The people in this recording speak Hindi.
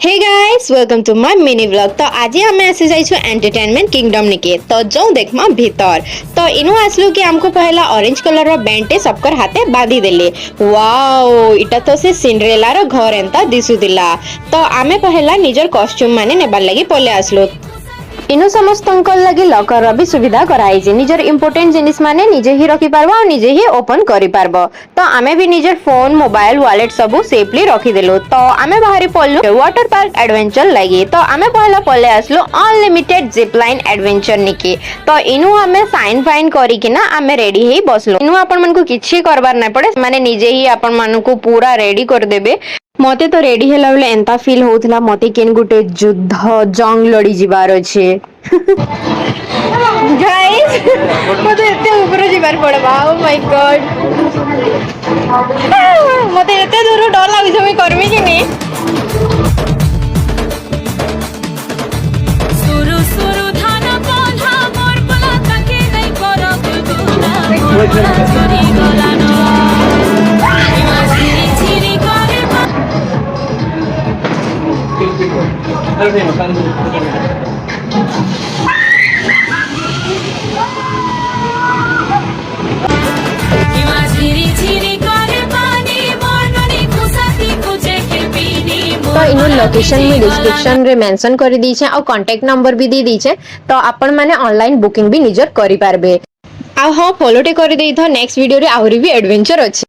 Hey guys welcome to my mini vlog. तो आज आम आसी जाइछु एंटरटेनमेंट किंगडम निके तो जो देखमा भीतर तो इनु आसलु कि हमको पहला ऑरेंज कलर रो बेंटे सबकर हाथे बांधी देले। वाओ इटा तो से सिंड्रेला रो घर एंता दिसुदिला। तो आमे पहला निजर कॉस्ट्यूम माने नेबार लागि पले आसलु। इनु समस्त लगी लकर भी सुविधा कराई निजर इम्पोर्टेंट जिनिस माने निजे ही रखी पारबो और निजे ही ओपन करि पारबो। तो आमे भी निजर फोन मोबाइल वॉलेट सब सेफली रखी देलु। तो आमे बाहरी पड़लु वाटर पार्क एडवेंचर लगी। तो आमे पहला पले आसलु अनलिमिटेड जिप लाइन एडवेंचर निकी। तो इनु आमे साइन फाइन करी कि ना आमे रेडी ही बसलु। इनु आपन मन को किछि करबार नै पड़े माने निजे ही आपन मन को पूरा रेडी कर देबे। मते तो रेडी हेला बेले एंता फील होउथला मते केन गुटे युद्ध जंग लड़ी जिबार अछि। गाइस मते एते ऊपर जिबार पड़बा। ओ माय गॉड मते एते दूर डर लागै छै मैं करबी कि नै। सुरु सुरु धान बांधा मोर पला तके नै करब गुना चोरी गलानो झिरी झिरी करे तो इनु लोकेशन में डिस्क्रिप्शन रे मेंशन कर दी छे और कांटेक्ट नंबर भी दी छे। तो आपण माने ऑनलाइन बुकिंग भी निजर करि पारबे। आ हां फॉलो टे कर देई थो नेक्स्ट वीडियो रे आहुरी भी एडवेंचर अछि।